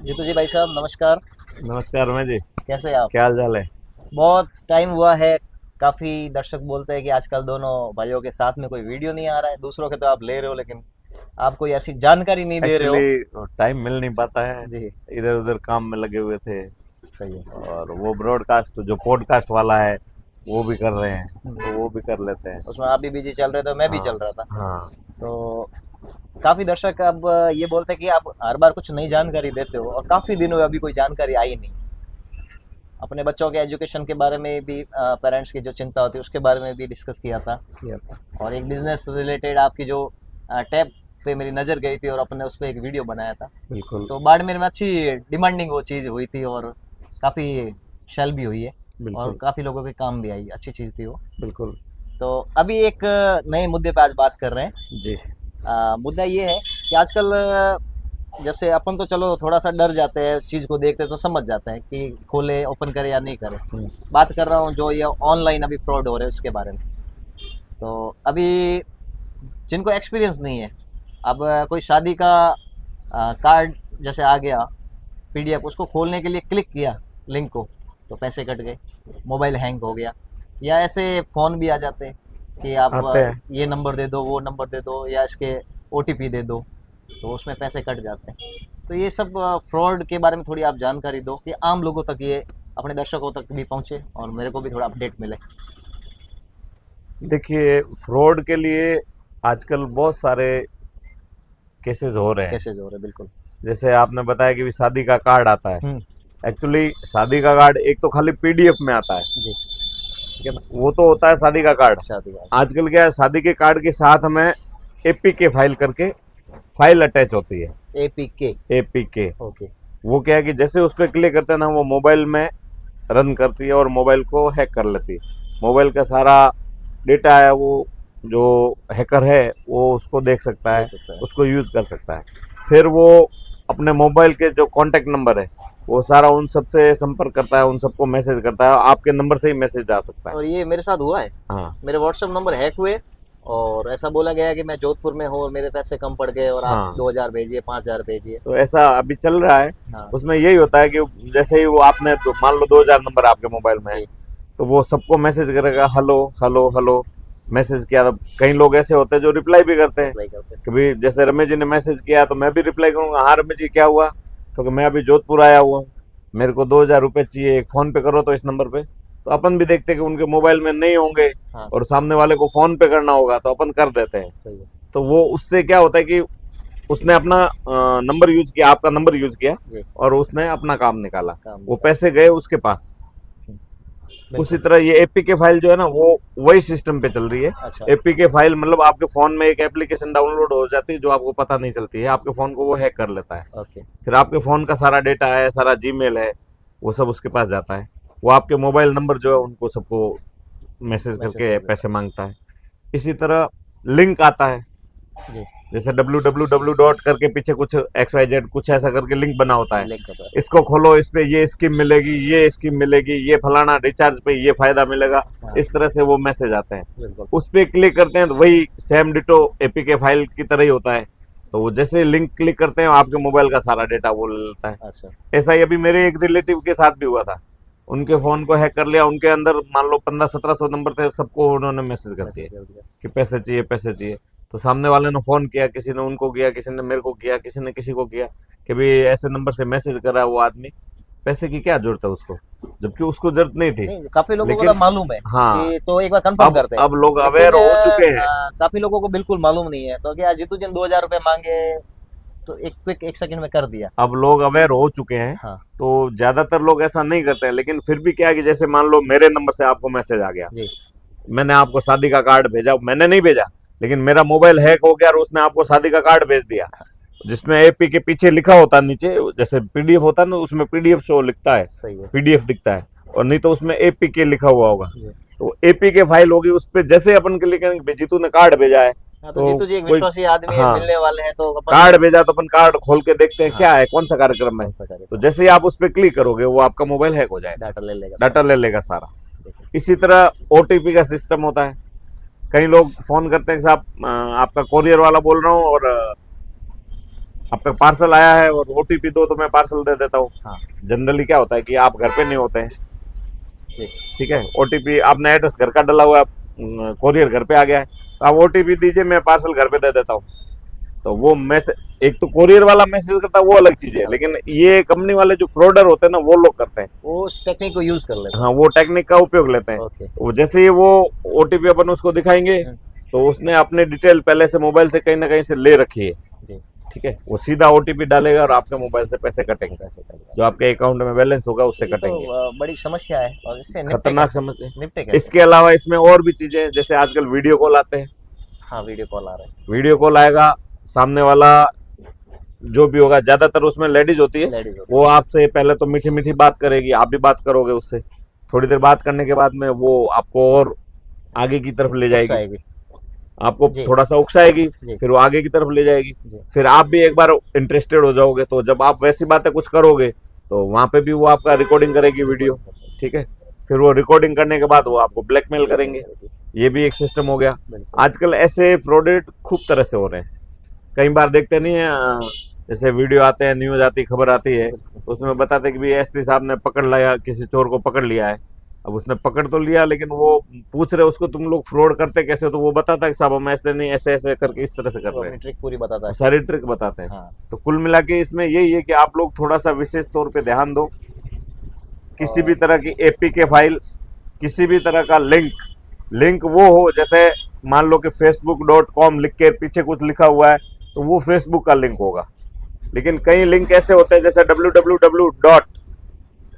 जीतू जी भाई साहब नमस्कार। नमस्कार मैं जी। कैसे हैं आप? क्या हाल चाल है? बहुत टाइम हुआ है। काफी दर्शक बोलते हैं कि आजकल दोनों भाइयों के साथ में कोई वीडियो नहीं आ रहा है। दूसरों के तो आप ले रहे हो, लेकिन आप कोई ऐसी जानकारी नहीं दे रहे हो। एक्चुअली टाइम मिल नहीं पाता है, जी। इधर उधर काम में लगे हुए थे। सही है। और वो ब्रॉडकास्ट जो पॉडकास्ट वाला है वो भी कर रहे हैं, तो हम्म, वो भी कर लेते हैं। उसमें आप भी बिजी चल रहे थे, मैं भी चल हाँ रहा था। हाँ। तो काफी दर्शक अब ये बोलते हैं कि आप हर बार कुछ नई जानकारी देते हो, और काफी दिनों में अभी कोई जानकारी आई नहीं। अपने बच्चों के एजुकेशन के बारे में भी, पेरेंट्स की जो चिंता होती है उसके बारे में भी डिस्कस किया था। किया था। और एक बिजनेस रिलेटेड आपकी जो टैब पे मेरी नज़र गई थी, और अपने उस पर एक वीडियो बनाया था। बिल्कुल तो बाड़मेर में अच्छी डिमांडिंग वो चीज़ हुई थी, और काफ़ी सेल भी हुई है, और बिल्कुल काफ़ी लोगों के काम भी आई। अच्छी चीज़ थी वो। बिल्कुल। तो अभी एक नए मुद्दे पे आज बात कर रहे हैं। जी। मुद्दा ये है कि आजकल जैसे अपन तो चलो थोड़ा सा डर जाते हैं, चीज़ को देखते तो समझ जाते हैं कि खोले, ओपन करे या नहीं करे। हम्म, बात कर रहा हूँ जो ये ऑनलाइन अभी फ्रॉड हो रहे हैं उसके बारे में। तो अभी जिनको एक्सपीरियंस नहीं है, अब कोई शादी का कार्ड जैसे आ गया, पीडीएफ, उसको खोलने के लिए क्लिक किया लिंक को, तो पैसे कट गए, मोबाइल हैंग हो गया। या ऐसे फ़ोन भी आ जाते हैं कि आप आते हैं। ये नंबर दे दो, वो नंबर दे दो, या इसके ओटीपी दे दो, तो उसमें पैसे कट जाते हैं। तो ये सब फ्रॉड के बारे में थोड़ी आप जानकारी दो कि आम लोगों तक ये, अपने दर्शकों तक भी पहुंचे, और मेरे को भी थोड़ा अपडेट मिले। देखिए, फ्रॉड के लिए आजकल बहुत सारे केसेस हो रहे हैं। कैसे जो रहे, बिल्कुल। जैसे आपने बताया कि भी शादी का कार्ड आता है। हम्म। एक्चुअली शादी का कार्ड एक तो खाली पीडीएफ में आता है, जी। ठीक है ना, वो तो होता है शादी का कार्ड। शादी का। आजकल क्या है, शादी के कार्ड के साथ हमें एपीके फाइल करके फाइल अटैच होती है। एपीके। APK okay. वो क्या है कि जैसे उस पर क्लिक करते हैं ना, वो मोबाइल में रन करती है और मोबाइल को हैक कर लेती है। मोबाइल का सारा डेटा है वो, जो हैकर है वो उसको देख सकता देख है, सकता है। उसको यूज कर सकता है। फिर वो अपने मोबाइल के जो कांटेक्ट नंबर है वो सारा उन सबसे संपर्क करता है, उन सबको मैसेज करता है। आपके नंबर से ही मैसेज आ सकता है। और ये मेरे साथ हुआ है। हाँ मेरे व्हाट्सएप नंबर हैक हुए, और ऐसा बोला गया कि मैं जोधपुर में हूँ और मेरे पैसे कम पड़ गए, और आप हाँ। 2000 भेजिए, 5000 भेजिए। तो ऐसा अभी चल रहा है। हाँ। उसमें यही होता है कि जैसे ही वो आपने तो मान लो 2000 नंबर आपके मोबाइल में है, जी। तो वो सबको मैसेज करेगा, हेलो हेलो हेलो। मैसेज किया तो कई लोग ऐसे होते हैं जो रिप्लाई भी करते हैं। अप्लाई करते कभी जैसे रमेश जी ने मैसेज किया तो मैं भी रिप्लाई करूंगा, हाँ रमेश जी क्या हुआ, तो कि मैं अभी जोधपुर आया हुआ हूँ, मेरे को 2000 रुपये चाहिए, एक फ़ोन पे करो तो इस नंबर पे। तो अपन भी देखते हैं कि उनके मोबाइल में नहीं होंगे हैं। हाँ। और सामने वाले को फ़ोन पे करना होगा, तो अपन कर देते हैं। सही है। तो वो उससे क्या होता है कि उसने अपना नंबर यूज किया, आपका नंबर यूज किया, जी। और उसने अपना काम निकाला, काम वो निकाला। पैसे गए उसके पास। उसी बिल्कुल। तरह ये एपीके फाइल जो है ना, वो वही सिस्टम पे चल रही है। अच्छा। एपीके फाइल मतलब आपके फोन में एक एप्लीकेशन डाउनलोड हो जाती है जो आपको पता नहीं चलती है, आपके फोन को वो हैक कर लेता है। ओके। फिर आपके फोन का सारा डेटा है, सारा जीमेल है, वो सब उसके पास जाता है। वो आपके मोबाइल नंबर जो है उनको सबको मैसेज मैसेज करके कर देता पैसे मांगता है। इसी तरह लिंक आता है, है। जी। जैसे www डॉट करके पीछे कुछ XYZ कुछ ऐसा करके लिंक बना होता है। लिंक कर रहा इसको खोलो, इस पे ये स्कीम मिलेगी, ये स्कीम मिलेगी, ये फलाना रिचार्ज पे ये फायदा मिलेगा। है। हाँ। इस तरह से वो मैसेज आते हैं। बिल्कुल। उस पे क्लिक करते हैं तो वही सेम डिटो एपीके फाइल की तरह ही होता है। तो वो जैसे लिंक क्लिक करते हैं आपके मोबाइल का सारा डेटा वो ले लेता है। अच्छा। ऐसा ही अभी मेरे एक रिलेटिव के साथ भी हुआ था। उनके फोन को हैक कर लिया, उनके अंदर मान लो 1500-1700 नंबर थे, सबको उन्होंने मैसेज कर दिए मैसेज कर दिया। कि पैसे चाहिए पैसे चाहिए। तो सामने वाले ने फोन किया, किसी ने उनको किया, किसी ने मेरे को किया, किसी ने किसी को किया कि भाई ऐसे नंबर से मैसेज कर रहा है वो आदमी, पैसे की क्या जरूरत है उसको, जबकि उसको जरूरत नहीं थी। नहीं, काफी लोगों को तो लेकिन मालूम है हाँ, कि, तो एक बार कंफर्म करते हैं। अब लोग लेकिन अवेयर हो चुके हैं। काफी लोगों को बिल्कुल मालूम नहीं है, तो क्या जीतू जी ने 2000 रुपये मांगे, तो एक क्विक, एक सेकंड में कर दिया। अब लोग अवेयर हो चुके हैं, हाँ। तो ज्यादातर लोग ऐसा नहीं करते हैं। लेकिन फिर भी क्या है कि जैसे मान लो मेरे नंबर से आपको मैसेज आ गया, जी। मैंने आपको शादी का कार्ड भेजा, मैंने नहीं भेजा, लेकिन मेरा मोबाइल हैक हो गया और उसने आपको शादी का कार्ड भेज दिया, जिसमें एपी के पीछे लिखा होता है नीचे, जैसे पीडीएफ होता है ना, उसमें पीडीएफ शो लिखता है, सही है। पीडीएफ दिखता है, और नहीं तो उसमें एपी के लिखा हुआ होगा। जी। तो एपी के फाइल होगी, उस पर जैसे अपन क्लिक करेंगे जीतू ने कार्ड भेजा है, हाँ, तो तो जीतू जी एक कोई, विश्वासी आदमी है, हाँ, मिलने वाले हैं, तो अपन कार्ड भेजा तो अपन कार्ड खोल के देखते हैं हाँ, क्या है, कौन सा कार्यक्रम है। कौन सा तो करेगा, जैसे ही आप उस पर क्लिक करोगे वो आपका मोबाइल हैक हो जाएगा, डाटा ले लेगा डाटा सारा। ले लेगा सारा। देखो। इसी तरह ओटीपी का सिस्टम होता है। कई लोग फोन करते हैं कि साहब आपका कोरियर वाला बोल रहा हूँ, और आपका पार्सल आया है और ओटीपी दो तो मैं पार्सल दे देता हूँ। हाँ जनरली क्या होता है कि आप घर पे नहीं होते हैं, जी ठीक है, ओटीपी आपने एड्रेस घर का डाला हुआ है, कोरियर घर पे आ गया है, तो आप ओटीपी दीजिए, मैं पार्सल घर पे दे देता हूँ। तो वो मैसेज, एक तो कोरियर वाला मैसेज करता है वो अलग चीज है, लेकिन ये कंपनी वाले जो फ्रॉडर होते हैं ना वो लोग करते हैं। वो उस टेक्निक को यूज कर लेते हाँ, वो टेक्निक का उपयोग लेते हैं। ओके वो जैसे ही वो ओटीपी अपन उसको दिखाएंगे तो उसने अपने डिटेल पहले से मोबाइल से कहीं ना कहीं से ले रखी है, जी ठीक है, वो सीधा ओटीपी डालेगा और आपके मोबाइल से पैसे कटेंगे, कैसे करेगा जो आपके अकाउंट में बैलेंस होगा उससे ये कटेंगे। तो बड़ी समस्या है और इससे निपटे खतरनाक कैसे समझ है। निपटे कैसे इसके अलावा इसमें और भी चीजें हैं, जैसे आजकल वीडियो कॉल आते हैं। हाँ वीडियो कॉल आ रहा है वीडियो कॉल आएगा, सामने वाला जो भी होगा, ज्यादातर उसमें लेडीज होती है, लेडीज वो आपसे पहले तो मीठी मीठी बात करेगी, आप भी बात करोगे उससे, थोड़ी देर बात करने के बाद में वो आपको और आगे की तरफ ले जाएगी, आएगी आपको जी। थोड़ा सा उकसाएगी, जी। फिर वो आगे की तरफ ले जाएगी, जी फिर आप भी एक बार इंटरेस्टेड हो जाओगे, तो जब आप वैसी बातें कुछ करोगे तो वहां पे भी वो आपका रिकॉर्डिंग करेगी वीडियो, ठीक है, फिर वो रिकॉर्डिंग करने के बाद वो आपको ब्लैकमेल करेंगे। ये भी एक सिस्टम हो गया। बिल्कुल आजकल ऐसे फ्रॉडेड खूब तरह से हो रहे हैं, कई बार देखते नहीं है, जैसे वीडियो आते हैं, न्यूज आती, खबर आती है, तो उसमें बताते हैं कि भाई एसपी साहब ने पकड़ लिया, किसी चोर को पकड़ लिया है। अब उसने पकड़ तो लिया, लेकिन वो पूछ रहे उसको तुम लोग फ्रॉड करते कैसे हो, तो वो बताता है कि साहब हम ऐसे नहीं, ऐसे ऐसे करके इस तरह से कर वो रहे अपनी हैं, ट्रिक पूरी बताता है सारी ट्रिक बताते हैं। हाँ तो कुल मिला के इसमें यही है कि आप लोग थोड़ा सा विशेष तौर पे ध्यान दो, किसी भी तरह की एपीके फाइल, किसी भी तरह का लिंक वो हो, जैसे मान लो कि facebook.com लिख के पीछे कुछ लिखा हुआ है तो वो फेसबुक का लिंक होगा, लेकिन कई लिंक ऐसे होते हैं जैसे www.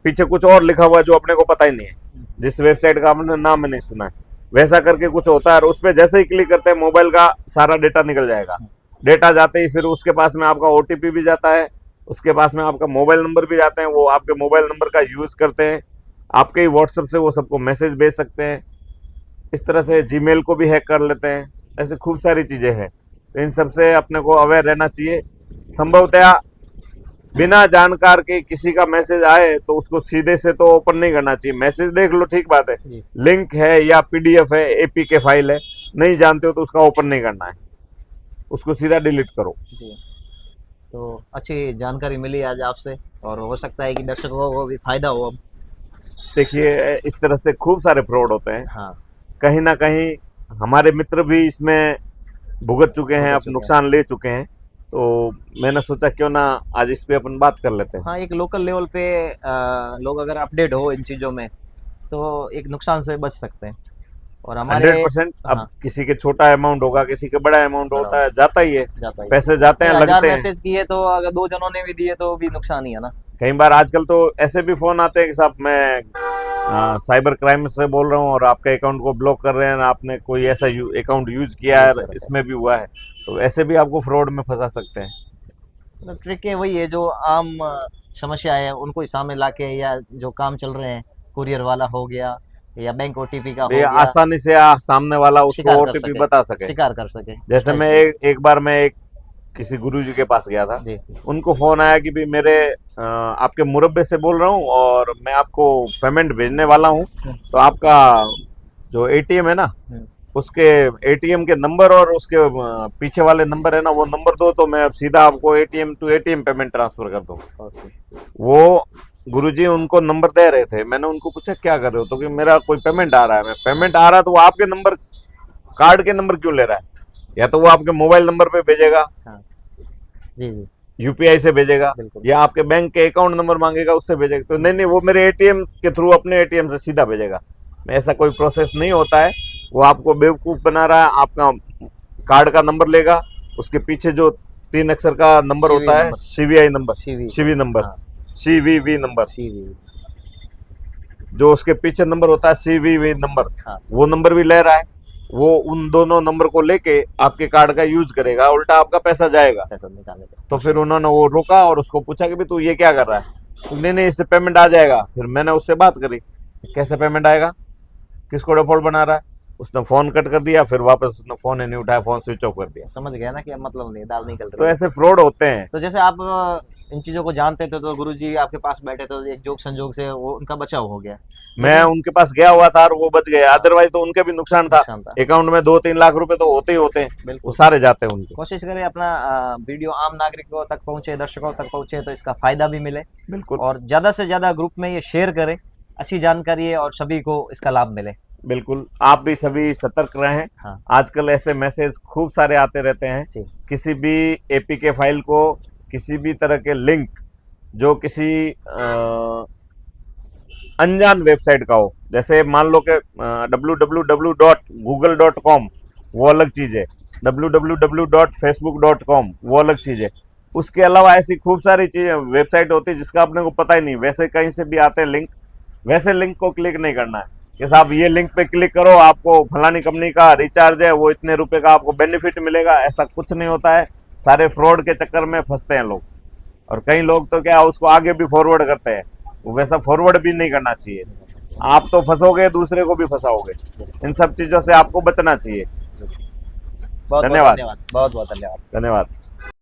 पीछे कुछ और लिखा हुआ है जो अपने को पता ही नहीं है, जिस वेबसाइट का आपने नाम नहीं सुना है, वैसा करके कुछ होता है, और उस पर जैसे ही क्लिक करते हैं मोबाइल का सारा डेटा निकल जाएगा। डेटा जाते ही फिर उसके पास में आपका ओटीपी भी जाता है, उसके पास में आपका मोबाइल नंबर भी जाते हैं, वो आपके मोबाइल नंबर का यूज करते हैं, आपके ही व्हाट्सएप से वो सबको मैसेज भेज सकते हैं, इस तरह से जीमेल को भी हैक कर लेते हैं। ऐसे खूब सारी चीजें हैं, तो इन सब से अपने को अवेयर रहना चाहिए। संभवतः बिना जानकार के किसी का मैसेज आए तो उसको सीधे से तो ओपन नहीं करना चाहिए। मैसेज देख लो ठीक बात है, जी लिंक है या पीडीएफ है, एपीके फाइल है, नहीं जानते हो तो उसका ओपन नहीं करना है, उसको सीधा डिलीट करो। जी तो अच्छी जानकारी मिली आज आपसे और हो सकता है कि दर्शकों को भी फायदा हो अब देखिए इस तरह से खूब सारे फ्रॉड होते हैं, हाँ कहीं ना कहीं हमारे मित्र भी इसमें भुगत चुके हैं, भुगत अब चुके हैं। नुकसान ले चुके हैं, तो मैंने सोचा क्यों ना आज इस पे अपन बात कर लेते हैं। हाँ एक लोकल लेवल पे लोग अगर अपडेट हो इन चीज़ों में तो एक नुकसान से बच सकते हैं और हमारे 100%। अब हाँ किसी के छोटा अमाउंट होगा, किसी के बड़ा अमाउंट बड़ा होता है, जाता ही है, जाता है पैसे जाते हैं, 1000 लगते हैं। मैसेज किए तो अगर 2 जनों ने भी दिए तो भी नुकसान ही है ना कई बार आजकल तो ऐसे भी फोन आते हैं कि साहब मैं साइबर क्राइम से बोल रहा हूँ और आपके अकाउंट को ब्लॉक कर रहे हैं, आपने कोई ऐसा अकाउंट यूज किया है, इसमें भी हुआ है, तो ऐसे भी आपको फ्रॉड में फंसा सकते हैं। मतलब ट्रिक है वही है जो आम समस्या है उनको ही सामने लाके या जो काम चल रहे हैं कुरियर वाला हो गया या बैंक ओटीपी का हो ये गया आसानी से सामने वाला उसको शिकार कर ओटीपी सके, बता सके। शिकार कर सके जैसे मैं एक बार मैं एक किसी गुरुजी के पास गया था, जी उनको फोन आया कि भी मेरे आपके मुरब्बे से बोल रहा हूँ और मैं आपको पेमेंट भेजने वाला हूँ, तो आपका जो एटीएम है ना उसके एटीएम के नंबर और उसके पीछे वाले नंबर है ना वो नंबर दो, तो मैं अब सीधा आपको ATM to ATM payment transfer कर दूँ। ओके वो गुरुजी उनको नंबर दे रहे थे, मैंने उनको पूछा क्या कर रहे हो, तो कि मेरा कोई पेमेंट आ रहा है, मैं पेमेंट आ रहा है तो वो आपके नंबर कार्ड के नंबर क्यों ले रहा है, या तो वो आपके मोबाइल नंबर पे भेजेगा, हाँ जी जी यूपीआई से भेजेगा, बिल्कुल या आपके बैंक के अकाउंट नंबर मांगेगा उससे भेजेगा, तो नहीं नहीं वो मेरे एटीएम के थ्रू अपने एटीएम से सीधा भेजेगा। ऐसा कोई प्रोसेस नहीं होता है, वो आपको बेवकूफ बना रहा है। आपका कार्ड का नंबर लेगा, उसके पीछे जो 3 अक्षर का नंबर CVV होता है, number. CVI number, CV CV number, हाँ सीवीवी नंबर, सीवी जो उसके पीछे नंबर होता है सीवीवी नंबर, हाँ वो नंबर भी ले रहा है, वो उन दोनों नंबर को लेके आपके कार्ड का यूज करेगा, उल्टा आपका पैसा जाएगा। पैसा निकालने का तो फिर उन्होंने वो रोका और उसको पूछा कि भी तू ये क्या कर रहा है, तो नहीं नहीं इससे पेमेंट आ जाएगा। फिर मैंने उससे बात करी, कैसे पेमेंट आएगा, किसको डिफॉल्ट बना रहा है, उसने फोन कट कर दिया, फिर वापस उसने फोन ही नहीं उठाया, फोन स्विच ऑफ कर दिया। समझ गया ना कि अब मतलब नहीं दाल नहीं गल तो रही ऐसे फ्रॉड होते हैं। तो जैसे आप इन चीजों को जानते थे तो गुरुजी आपके पास बैठे थे, एक जोक संजोग से वो उनका बचाव हो गया। मैं उनके पास गया हुआ था और वो बच गए, अदरवाइज तो उनके भी नुकसान था। नुकसान था। अकाउंट में 2-3 लाख रुपए तो होते ही होते हैं, वो बिल्कुल। सारे जाते हैं उनके। कोशिश करें अपना वीडियो आम नागरिकों तक पहुंचे, दर्शकों तक पहुंचे, तो इसका फायदा भी मिले। बिल्कुल और ज्यादा से ज्यादा ग्रुप में ये शेयर करें, अच्छी जानकारी है और सभी को इसका लाभ मिले। बिल्कुल, आप भी सभी सतर्क रहें। हाँ आजकल ऐसे मैसेज खूब सारे आते रहते हैं। जी। किसी भी एपीके फाइल को, किसी भी तरह के लिंक जो किसी अनजान वेबसाइट का हो, जैसे मान लो कि www.google.com वो अलग चीज़ है, www.facebook.com वो अलग चीज़ है। उसके अलावा ऐसी खूब सारी चीज़ें वेबसाइट होती है जिसका अपने को पता ही नहीं, वैसे कहीं से भी आते हैं लिंक, वैसे लिंक को क्लिक नहीं करना है कि साहब ये लिंक पे क्लिक करो, आपको फलानी कंपनी का रिचार्ज है, वो इतने रुपए का आपको बेनिफिट मिलेगा। ऐसा कुछ नहीं होता है, सारे फ्रॉड के चक्कर में फंसते हैं लोग। और कई लोग तो क्या उसको आगे भी फॉरवर्ड करते हैं, वो वैसा फॉरवर्ड भी नहीं करना चाहिए। आप तो फंसोगे, दूसरे को भी फंसाओगे। इन सब चीजों से आपको बचना चाहिए। बहुत धन्यवाद। बहुत धन्यवाद। बहुत बहुत धन्यवाद। धन्यवाद।